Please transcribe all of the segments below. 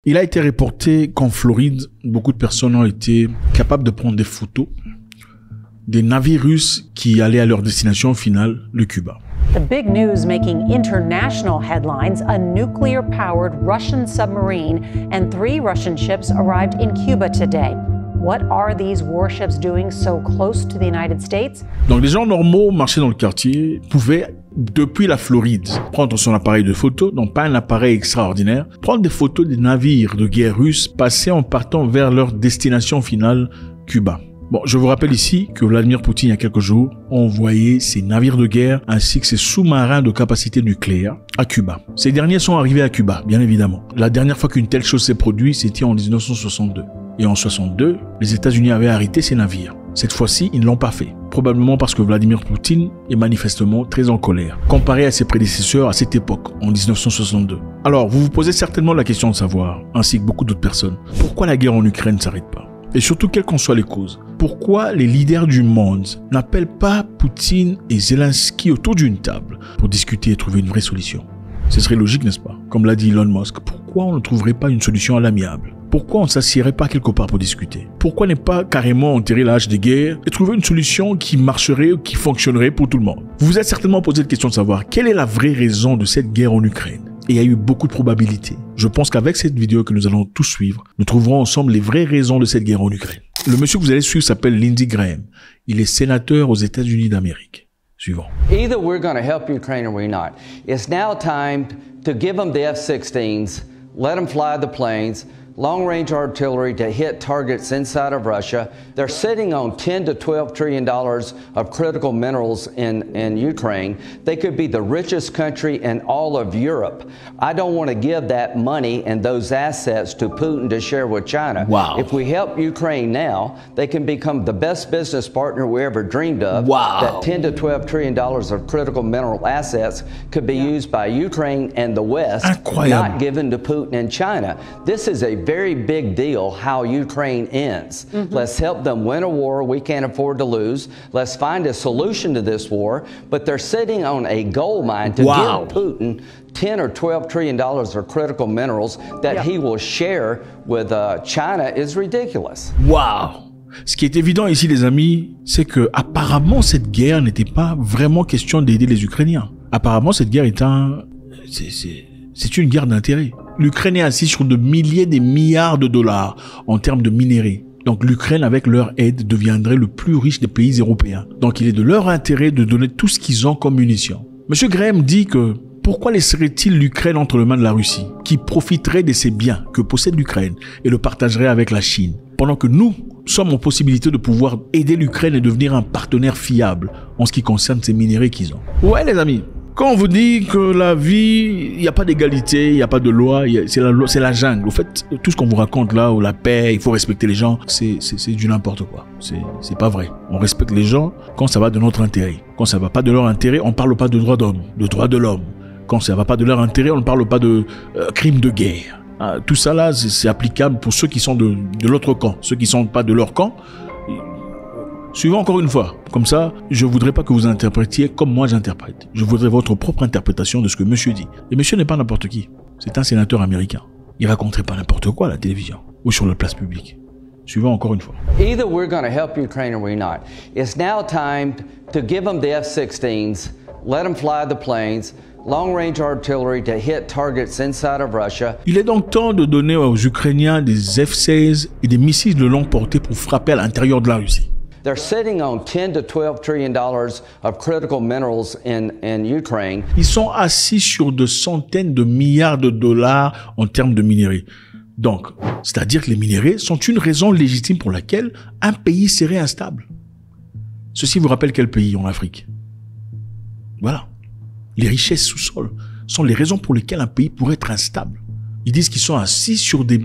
Il a été reporté qu'en Floride, beaucoup de personnes ont été capables de prendre des photos des navires russes qui allaient à leur destination finale, le Cuba. The big news making international headlines, a nuclear-powered Russian submarine and 3 Russian ships arrived in Cuba today. What are these warships doing so close to the United States? Donc les gens normaux marchaient dans le quartier pouvaient, depuis la Floride, prendre son appareil de photo, donc pas un appareil extraordinaire, prendre des photos des navires de guerre russes passés en partant vers leur destination finale, Cuba. Bon, je vous rappelle ici que Vladimir Poutine, il y a quelques jours, a envoyé ses navires de guerre ainsi que ses sous-marins de capacité nucléaire à Cuba. Ces derniers sont arrivés à Cuba, bien évidemment. La dernière fois qu'une telle chose s'est produite, c'était en 1962. Et en 1962, les États-Unis avaient arrêté ces navires. Cette fois-ci, ils ne l'ont pas fait. Probablement parce que Vladimir Poutine est manifestement très en colère, comparé à ses prédécesseurs à cette époque, en 1962. Alors, vous vous posez certainement la question de savoir, ainsi que beaucoup d'autres personnes, pourquoi la guerre en Ukraine ne s'arrête pas? Et surtout, quelles qu'en soient les causes. Pourquoi les leaders du monde n'appellent pas Poutine et Zelensky autour d'une table pour discuter et trouver une vraie solution? Ce serait logique, n'est-ce pas? Comme l'a dit Elon Musk, pourquoi on ne trouverait pas une solution à l'amiable? Pourquoi on ne s'assierait pas quelque part pour discuter? Pourquoi ne pas carrément enterrer la hache des guerres et trouver une solution qui marcherait ou qui fonctionnerait pour tout le monde? Vous vous êtes certainement posé la question de savoir quelle est la vraie raison de cette guerre en Ukraine. Et il y a eu beaucoup de probabilités. Je pense qu'avec cette vidéo que nous allons tous suivre, nous trouverons ensemble les vraies raisons de cette guerre en Ukraine. Le monsieur que vous allez suivre s'appelle Lindsey Graham. Il est sénateur aux États-Unis d'Amérique. Suivant. Either we're going to help Ukraine or we're not. It's now time to give them the F-16s, let them fly the planes, long-range artillery to hit targets inside of Russia. They're sitting on $10 to $12 trillion of critical minerals in Ukraine. They could be the richest country in all of Europe. I don't want to give that money and those assets to Putin to share with China. Wow. If we help Ukraine now, they can become the best business partner we ever dreamed of. Wow. That $10 to $12 trillion of critical mineral assets could be used by Ukraine and the West, Incroyable. not given to Putin and China. This is a very big deal how Ukraine ends. Let's help them win a war we can't afford to lose. Let's find a solution to this war. But they're sitting on a gold mine to Wow. give Putin $10 or $12 trillion of critical minerals that he will share with China is ridiculous. Waouh! Ce qui est évident ici, les amis, c'est que apparemment cette guerre n'était pas vraiment question d'aider les Ukrainiens. Apparemment, cette guerre est c'est une guerre d'intérêt. L'Ukraine est assise sur de milliers de milliards de dollars en termes de minerais. Donc l'Ukraine, avec leur aide, deviendrait le plus riche des pays européens. Donc il est de leur intérêt de donner tout ce qu'ils ont comme munitions. Monsieur Graham dit que pourquoi laisserait-il l'Ukraine entre les mains de la Russie, qui profiterait de ces biens que possède l'Ukraine et le partagerait avec la Chine, pendant que nous sommes en possibilité de pouvoir aider l'Ukraine et devenir un partenaire fiable en ce qui concerne ces minéraux qu'ils ont. Ouais les amis, quand on vous dit que la vie, il n'y a pas d'égalité, il n'y a pas de loi, c'est la jungle. Au fait, tout ce qu'on vous raconte là, ou la paix, il faut respecter les gens, c'est du n'importe quoi. C'est pas vrai. On respecte les gens quand ça va de notre intérêt. Quand ça va pas de leur intérêt, on parle pas de droits d'homme, de droits de l'homme. Quand ça va pas de leur intérêt, on ne parle pas de crimes de guerre. Tout ça là, c'est applicable pour ceux qui sont de l'autre camp. Ceux qui sont pas de leur camp, suivons encore une fois. Comme ça, je voudrais pas que vous interprétiez comme moi j'interprète. Je voudrais votre propre interprétation de ce que monsieur dit. Et monsieur n'est pas n'importe qui. C'est un sénateur américain. Il raconterait pas n'importe quoi à la télévision ou sur la place publique. Suivons encore une fois. Either we're going to help Ukraine or we're not. It's now time to give them the F-16s, let them fly the planes, long-range artillery to hit targets inside of Russia. Il est donc temps de donner aux Ukrainiens des F-16 et des missiles de longue portée pour frapper à l'intérieur de la Russie. They're sitting on $10 to $12 trillion of critical minerals in Ukraine. Ils sont assis sur de centaines de milliards de dollars en termes de minerais. Donc, c'est-à-dire que les minerais sont une raison légitime pour laquelle un pays serait instable. Ceci vous rappelle quel pays en Afrique? Voilà. Les richesses sous-sol sont les raisons pour lesquelles un pays pourrait être instable. Ils disent qu'ils sont assis sur des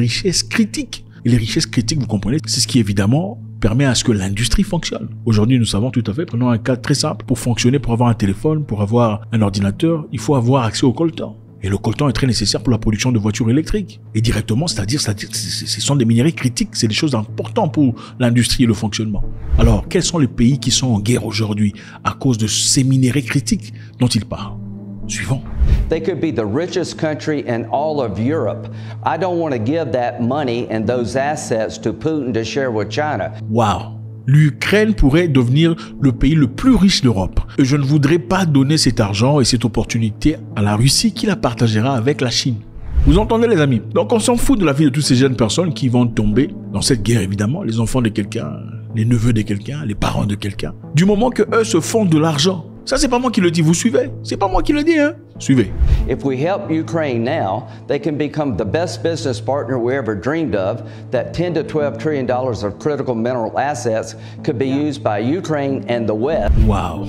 richesses critiques. Et les richesses critiques, vous comprenez, c'est ce qui évidemment permet à ce que l'industrie fonctionne. Aujourd'hui, nous savons tout à fait, prenons un cas très simple, pour fonctionner, pour avoir un téléphone, pour avoir un ordinateur, il faut avoir accès au coltan. Et le coltan est très nécessaire pour la production de voitures électriques. Et directement, c'est-à-dire ce sont des minéraux critiques, c'est des choses importantes pour l'industrie et le fonctionnement. Alors, quels sont les pays qui sont en guerre aujourd'hui à cause de ces minéraux critiques dont ils parlent? Suivant. They could be the richest country in all of Europe. I don't want to give that money and those assets to Putin to share with China. Wow. L'Ukraine pourrait devenir le pays le plus riche d'Europe. Et je ne voudrais pas donner cet argent et cette opportunité à la Russie qui la partagera avec la Chine. Vous entendez les amis? Donc on s'en fout de la vie de toutes ces jeunes personnes qui vont tomber dans cette guerre évidemment, les enfants de quelqu'un, les neveux de quelqu'un, les parents de quelqu'un. Du moment que eux se font de l'argent. Ça c'est pas moi qui le dis, vous suivez? C'est pas moi qui le dis, hein? Suivez. If we help Ukraine now, they can become the best business partner we ever dreamed of. That $10 to $12 trillion of critical mineral assets could be used by Ukraine and the West. Wow.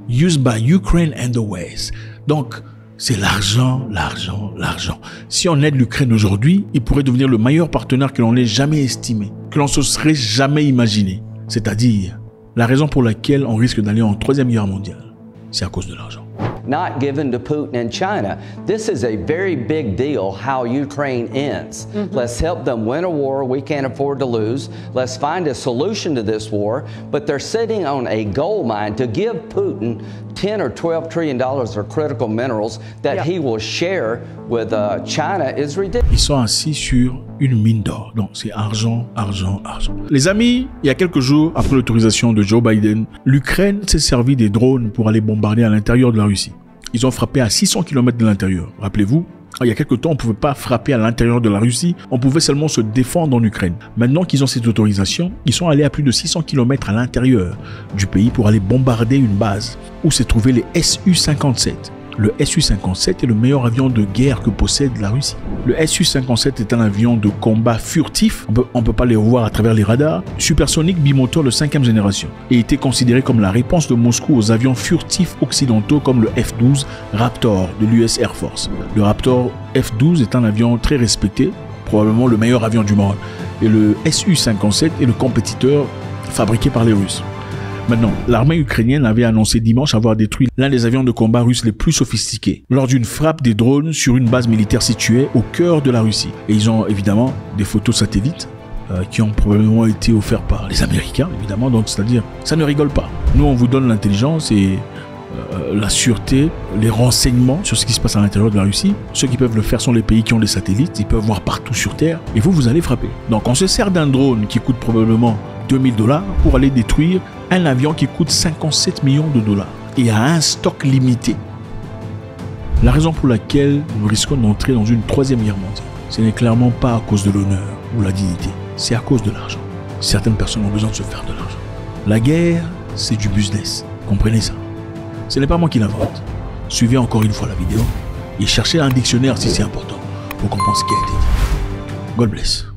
Used by Ukraine and the West. Donc, c'est l'argent, l'argent, l'argent. Si on aide l'Ukraine aujourd'hui, il pourrait devenir le meilleur partenaire que l'on ait jamais estimé, que l'on se serait jamais imaginé. C'est-à-dire, la raison pour laquelle on risque d'aller en troisième guerre mondiale, c'est à cause de l'argent. Not given to Putin and China. This is a very big deal how Ukraine ends. Let's help them win a war we can't afford to lose. Let's find a solution to this war. But they're sitting on a gold mine to give Putin $10 or $12 trillion of critical minerals that he will share with China is ridiculous. Ils sont assis sur une mine d'or. Donc c'est argent, argent, argent. Les amis, il y a quelques jours, après l'autorisation de Joe Biden, l'Ukraine s'est servi des drones pour aller bombarder à l'intérieur de la Russie. Ils ont frappé à 600 km de l'intérieur. Rappelez-vous, il y a quelques temps, on ne pouvait pas frapper à l'intérieur de la Russie, on pouvait seulement se défendre en Ukraine. Maintenant qu'ils ont cette autorisation, ils sont allés à plus de 600 km à l'intérieur du pays pour aller bombarder une base où s'est trouvé les Su-57. Le Su-57 est le meilleur avion de guerre que possède la Russie. Le Su-57 est un avion de combat furtif, on ne peut pas les revoir à travers les radars, supersonique bimoteur de 5e génération, et était considéré comme la réponse de Moscou aux avions furtifs occidentaux comme le F-12 Raptor de l'US Air Force. Le Raptor F-12 est un avion très respecté, probablement le meilleur avion du monde, et le Su-57 est le compétiteur fabriqué par les Russes. Maintenant, l'armée ukrainienne avait annoncé dimanche avoir détruit l'un des avions de combat russes les plus sophistiqués lors d'une frappe des drones sur une base militaire située au cœur de la Russie. Et ils ont évidemment des photos satellites qui ont probablement été offertes par les Américains, évidemment. Donc, c'est-à-dire, ça ne rigole pas. Nous, on vous donne l'intelligence et la sûreté, les renseignements sur ce qui se passe à l'intérieur de la Russie. Ceux qui peuvent le faire sont les pays qui ont des satellites. Ils peuvent voir partout sur Terre. Et vous allez frapper. Donc, on se sert d'un drone qui coûte probablement $2000 pour aller détruire un avion qui coûte 57 millions de dollars et a un stock limité. La raison pour laquelle nous risquons d'entrer dans une troisième guerre mondiale, ce n'est clairement pas à cause de l'honneur ou la dignité, c'est à cause de l'argent. Certaines personnes ont besoin de se faire de l'argent. La guerre, c'est du business, comprenez ça. Ce n'est pas moi qui l'invente. Suivez encore une fois la vidéo et cherchez un dictionnaire si c'est important pour comprendre ce qui a été dit. God bless.